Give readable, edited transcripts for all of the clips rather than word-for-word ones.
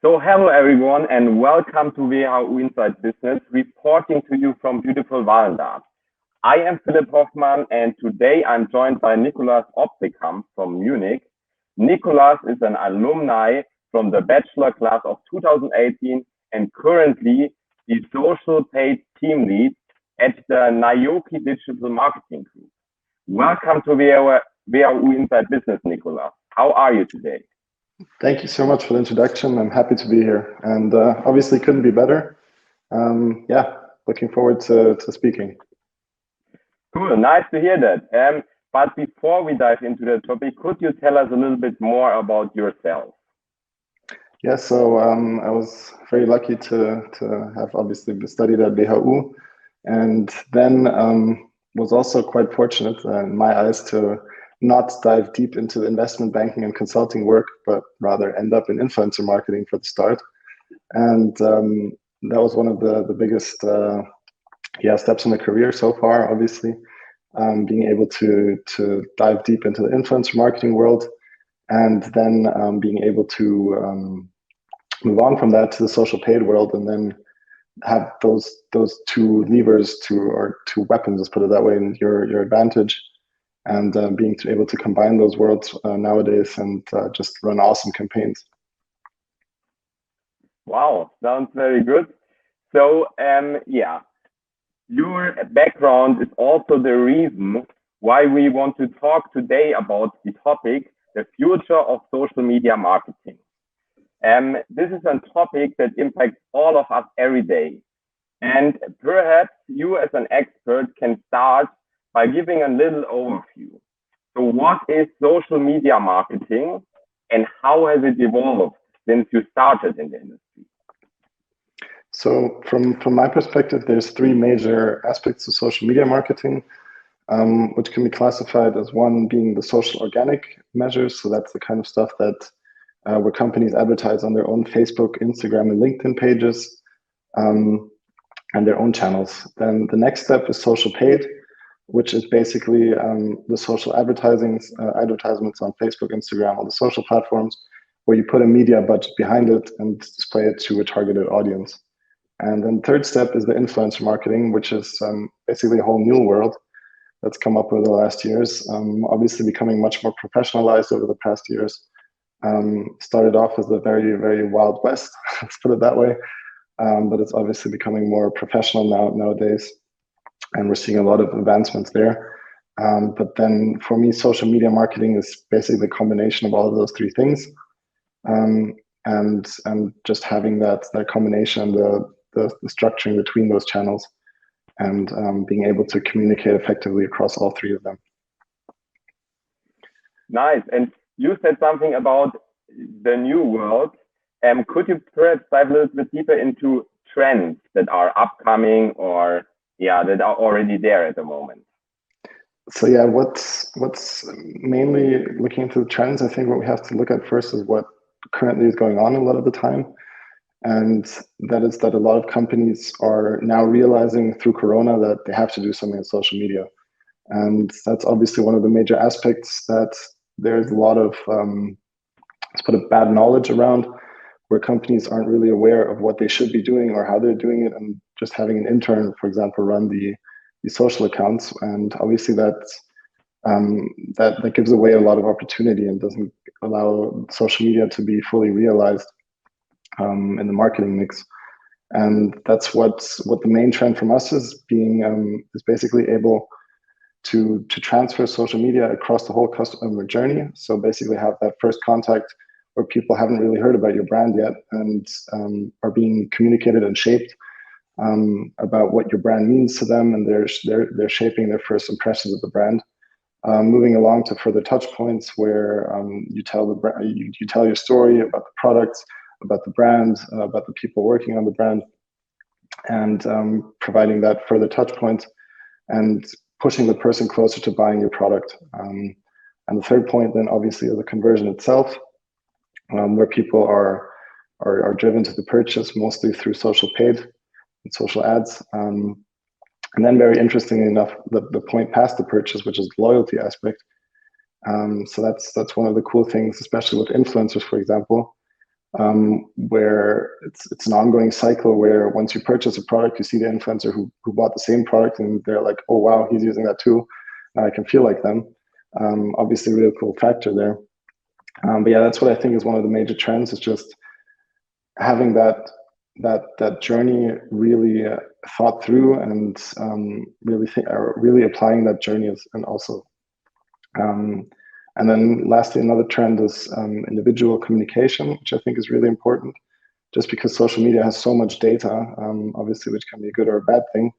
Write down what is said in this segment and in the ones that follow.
So hello everyone and welcome to WHU Inside Business, reporting to you from beautiful Vallendar. I am Philipp Hoffmann and today I'm joined by Nicolas Optekamp from Munich. Nicolas is an alumni from the bachelor class of 2018 and currently the social paid team lead at the Nioki Digital Marketing Group. Welcome to WHU Inside Business, Nicolas. How are you today? Thank you so much for the introduction. I'm happy to be here and obviously couldn't be better. Looking forward to speaking. Cool, nice to hear that. But before we dive into the topic, could you tell us a little bit more about yourself? Yeah, so I was very lucky to have obviously studied at WHU and then was also quite fortunate in my eyes to not dive deep into the investment banking and consulting work, but rather end up in influencer marketing for the start. And that was one of the biggest steps in the career so far, obviously, being able to dive deep into the influencer marketing world and then being able to move on from that to the social paid world and then have those two levers or two weapons, let's put it that way, in your advantage. And being able to combine those worlds nowadays and just run awesome campaigns. Wow, sounds very good. So, your background is also the reason why we want to talk today about the topic, the future of social media marketing. This is a topic that impacts all of us every day. And perhaps you as an expert can start by giving a little overview. So what is social media marketing and how has it evolved since you started in the industry? So from my perspective, there's three major aspects of social media marketing, which can be classified as one being the social organic measures. So that's the kind of stuff that where companies advertise on their own Facebook, Instagram, and LinkedIn pages and their own channels. Then the next step is social paid, which is basically the social advertisements on Facebook, Instagram, all the social platforms, where you put a media budget behind it and display it to a targeted audience. And then third step is the influencer marketing, which is basically a whole new world that's come up over the last years, obviously becoming much more professionalized over the past years. Started off as a very, very wild west, let's put it that way, but it's obviously becoming more professional nowadays. And we're seeing a lot of advancements there. But then for me, social media marketing is basically the combination of all of those three things. And just having that combination, the structuring between those channels and being able to communicate effectively across all three of them. Nice. And you said something about the new world. Could you perhaps dive a little bit deeper into trends that are upcoming or that are already there at the moment? So what's mainly looking into the trends, I think what we have to look at first is what currently is going on a lot of the time. And that is that a lot of companies are now realizing through Corona that they have to do something on social media. And that's obviously one of the major aspects that there's a lot of, let's put it, bad knowledge around, where companies aren't really aware of what they should be doing or how they're doing it, and just having an intern, for example, run the social accounts. And obviously that gives away a lot of opportunity and doesn't allow social media to be fully realized in the marketing mix. And that's what the main trend from us is basically able to transfer social media across the whole customer journey. So basically have that first contact where people haven't really heard about your brand yet and are being communicated and shaped about what your brand means to them, and they're shaping their first impressions of the brand. Moving along to further touch points where you tell your story about the products, about the brand, about the people working on the brand, and providing that further touch point and pushing the person closer to buying your product. And the third point then obviously is the conversion itself. Where people are driven to the purchase mostly through social paid and social ads. And then very interestingly enough, the point past the purchase, which is the loyalty aspect. So that's one of the cool things, especially with influencers, for example, where it's an ongoing cycle where once you purchase a product, you see the influencer who bought the same product and they're like, oh wow, he's using that too. I can feel like them. Obviously, a real cool factor there. But yeah, that's what I think is one of the major trends, is just having that journey really thought through, and really applying that journey and also. And then lastly, another trend is individual communication, which I think is really important, just because social media has so much data, obviously, which can be a good or a bad thing.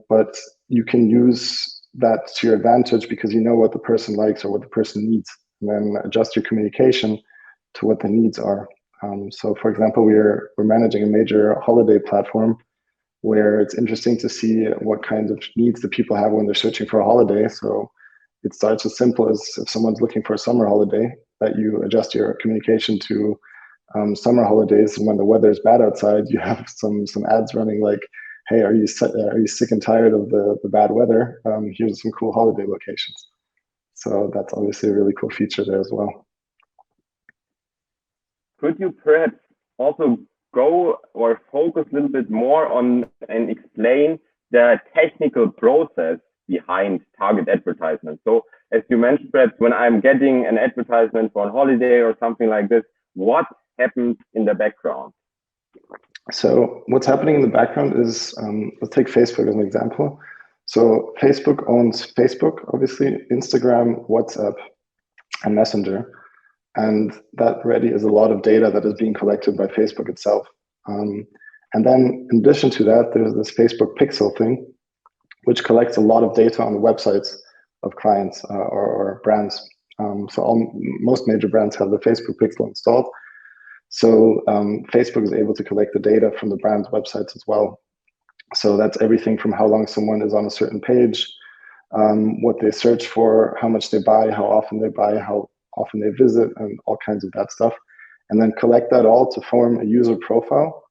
But you can use that to your advantage because you know what the person likes or what the person needs, and then adjust your communication to what the needs are. So for example, we're managing a major holiday platform where it's interesting to see what kinds of needs the people have when they're searching for a holiday. So it starts as simple as if someone's looking for a summer holiday, that you adjust your communication to summer holidays. And when the weather is bad outside, you have some ads running like, hey, are you sick and tired of the bad weather? Here's some cool holiday locations. So that's obviously a really cool feature there as well. Could you perhaps also go or focus a little bit more on and explain the technical process behind target advertisement? So as you mentioned, perhaps when I'm getting an advertisement for a holiday or something like this, what happens in the background? So what's happening in the background is, let's take Facebook as an example. So Facebook owns Facebook, obviously, Instagram, WhatsApp, and Messenger. And that already is a lot of data that is being collected by Facebook itself. And then in addition to that, there's this Facebook Pixel thing, which collects a lot of data on the websites of clients or brands. So most major brands have the Facebook Pixel installed. So Facebook is able to collect the data from the brand's websites as well. So that's everything from how long someone is on a certain page, what they search for, how much they buy, how often they buy, how often they visit, and all kinds of that stuff. And then collect that all to form a user profile,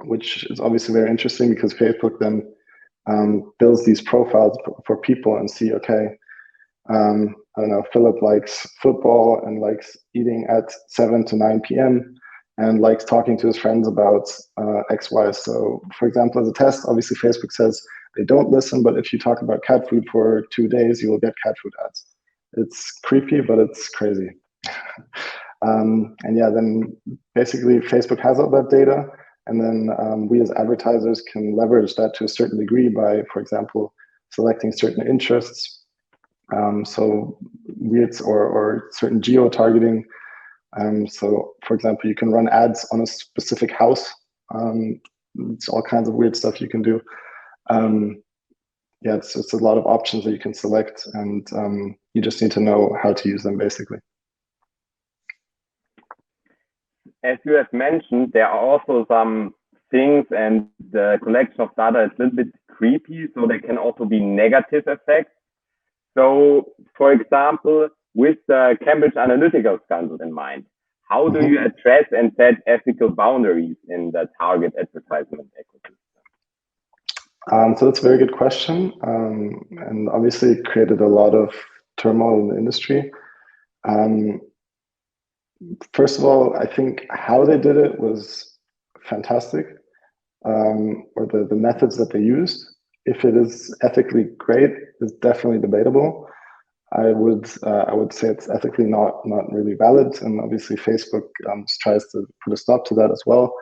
which is obviously very interesting because Facebook then builds these profiles for people and see, okay, I don't know, Philip likes football and likes eating at 7 to 9 p.m. and likes talking to his friends about X, Y. So for example, as a test, obviously Facebook says they don't listen, but if you talk about cat food for 2 days, you will get cat food ads. It's creepy, but it's crazy. And yeah, then basically Facebook has all that data, and then we as advertisers can leverage that to a certain degree by, for example, selecting certain interests. So weirds or certain geo-targeting. So for example, you can run ads on a specific house. It's all kinds of weird stuff you can do. Yeah, it's a lot of options that you can select, and you just need to know how to use them, basically. As you have mentioned, there are also some things, and the collection of data is a little bit creepy, so there can also be negative effects. So, for example, with the Cambridge Analytical scandal in mind, how do you address and set ethical boundaries in the target advertisement ecosystem? So that's a very good question, and obviously it created a lot of turmoil in the industry. First of all, I think how they did it was fantastic, or the methods that they used. If it is ethically great, is definitely debatable. I would say it's ethically not really valid, and obviously Facebook tries to put a stop to that as well.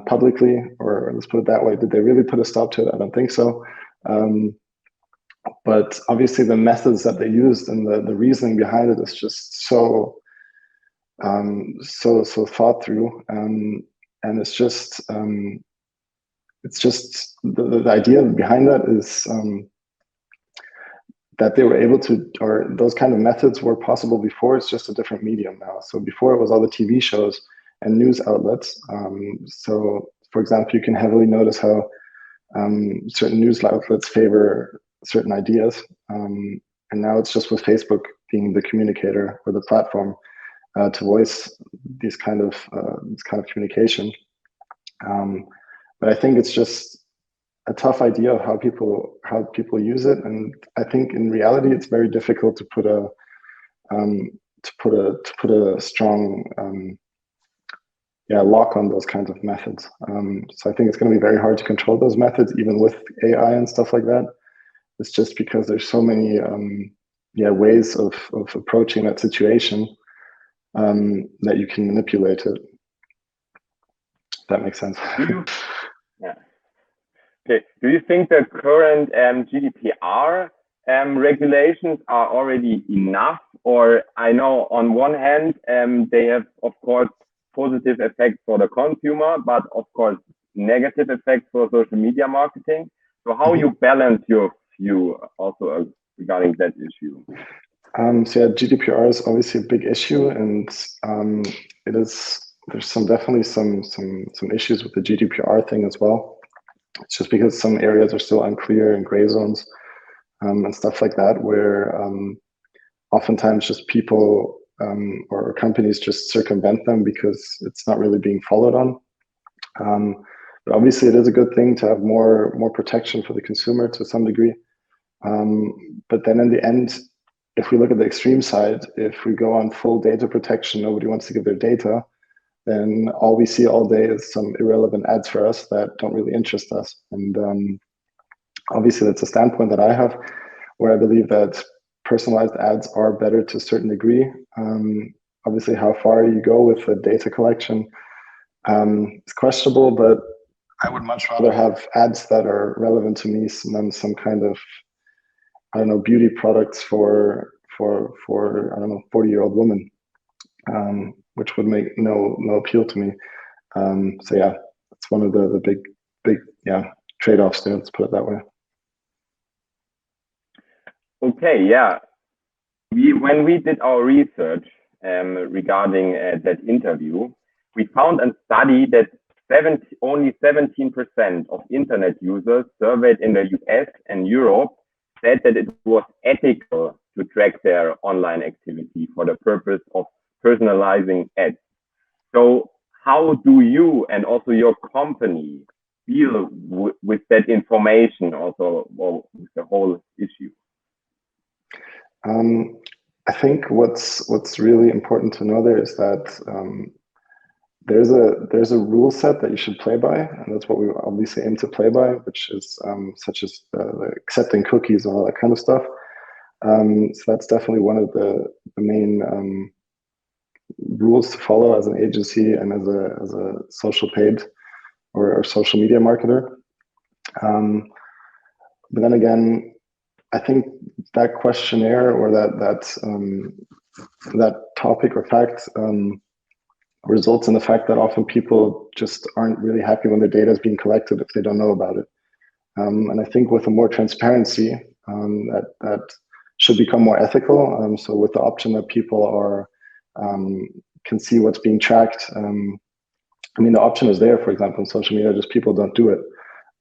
Publicly, or let's put it that way, did they really put a stop to it? I don't think so. But obviously the methods that they used and the reasoning behind it is just so thought through, and it's just the idea behind that is that they were able to, or those kind of methods were possible before. It's just a different medium now. So before it was all the TV shows and news outlets. So for example, you can heavily notice how certain news outlets favor certain ideas. And now it's just with Facebook being the communicator or the platform to voice this kind of communication. But I think it's just a tough idea of how people use it, and I think in reality it's very difficult to put a strong lock on those kinds of methods. So I think it's going to be very hard to control those methods, even with AI and stuff like that. It's just because there's so many ways of approaching that situation that you can manipulate it. If that makes sense. Yeah. Okay. Do you think the current GDPR regulations are already enough? Or I know on one hand they have, of course, positive effects for the consumer, but of course negative effects for social media marketing. So how you balance your view also regarding that issue? So GDPR is obviously a big issue, and there's definitely some issues with the GDPR thing as well. It's just because some areas are still unclear and gray zones and stuff like that, where oftentimes just people or companies just circumvent them because it's not really being followed on. But obviously, it is a good thing to have more protection for the consumer to some degree. But then in the end, if we look at the extreme side, if we go on full data protection, nobody wants to give their data, then all we see all day is some irrelevant ads for us that don't really interest us. And obviously, that's a standpoint that I have, where I believe that personalized ads are better to a certain degree. Obviously, how far you go with the data collection is questionable, but I would much rather have ads that are relevant to me than some kind of, I don't know, beauty products for I don't know, 40-year-old woman, which would make no appeal to me. So yeah, it's one of the big trade-offs there. Let's put it that way. Okay, yeah. When we did our research regarding that interview, we found a study that only 17% of internet users surveyed in the US and Europe said that it was ethical to track their online activity for the purpose of personalizing ads. So how do you and also your company deal with that information, also with the whole issue? I think what's really important to know there is that there's a rule set that you should play by, and that's what we obviously aim to play by, which is such as accepting cookies and all that kind of stuff. So that's definitely one of the main rules to follow as an agency and as a social paid or social media marketer. But then again, I think that questionnaire or that topic or fact results in the fact that often people just aren't really happy when their data is being collected if they don't know about it. And I think with a more transparency, that should become more ethical. So with the option that people can see what's being tracked. I mean, the option is there, for example, in social media, just people don't do it.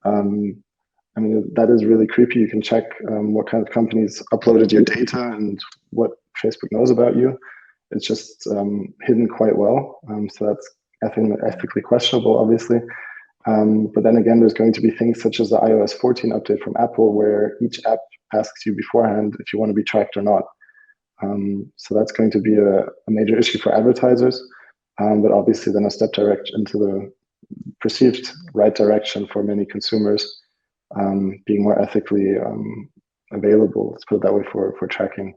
I mean, that is really creepy. You can check what kind of companies uploaded your data and what Facebook knows about you. It's just hidden quite well. So that's ethically questionable, obviously. But then again, there's going to be things such as the iOS 14 update from Apple, where each app asks you beforehand if you want to be tracked or not. So that's going to be a major issue for advertisers, but obviously then a step direct into the perceived right direction for many consumers, being more ethically available, let's put it that way, for tracking.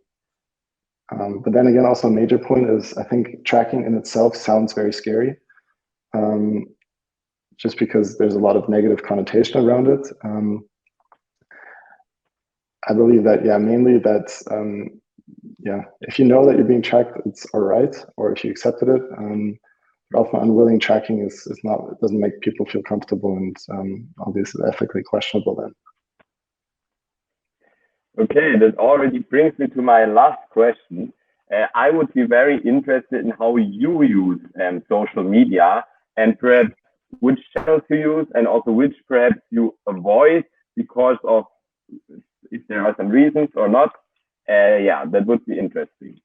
But then again, also a major point is I think tracking in itself sounds very scary, just because there's a lot of negative connotation around it. I believe that, mainly that, if you know that you're being tracked, it's all right, or if you accepted it. Often unwilling tracking it doesn't make people feel comfortable, and obviously ethically questionable then. Okay, that already brings me to my last question. I would be very interested in how you use social media, and perhaps which channels you use, and also which perhaps you avoid because of, if there are some reasons or not. That would be interesting.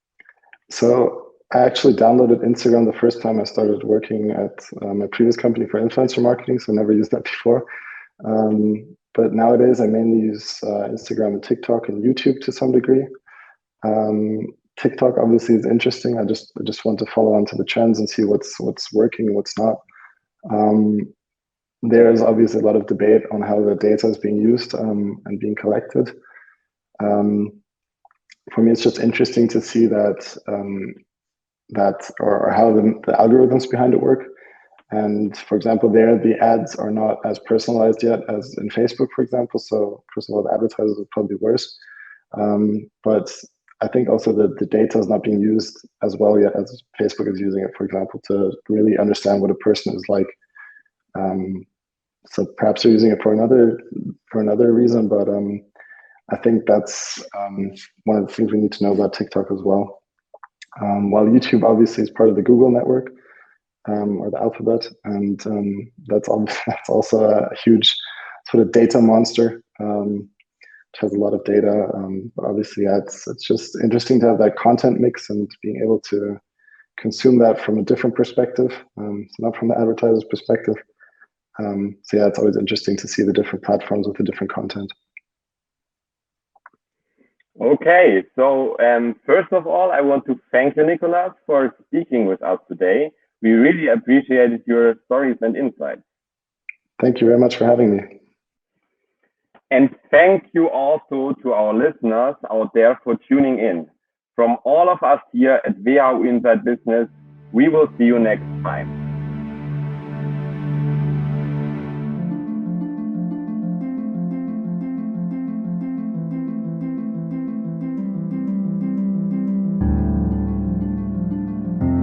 So I actually downloaded Instagram the first time I started working at my previous company for influencer marketing, so I never used that before. But nowadays I mainly use Instagram and TikTok and YouTube to some degree. TikTok obviously is interesting. I just want to follow on to the trends and see what's working and what's not. There is obviously a lot of debate on how the data is being used and being collected. For me, it's just interesting to see that or how the algorithms behind it work. And for example, there the ads are not as personalized yet as in Facebook, for example. So first of all, the advertisers are probably worse. But I think also that the data is not being used as well yet as Facebook is using it, for example, to really understand what a person is like. So perhaps they're using it for another reason, but I think that's one of the things we need to know about TikTok as well. While YouTube obviously is part of the Google network or the alphabet, and that's also a huge sort of data monster. Which has a lot of data, but obviously, yeah, it's just interesting to have that content mix and being able to consume that from a different perspective, so not from the advertiser's perspective. So yeah, it's always interesting to see the different platforms with the different content. Okay, so first of all, I want to thank you, Nicolas, for speaking with us today. We really appreciated your stories and insights. Thank you very much for having me. And thank you also to our listeners out there for tuning in. From all of us here at WHU Inside Business, we will see you next time.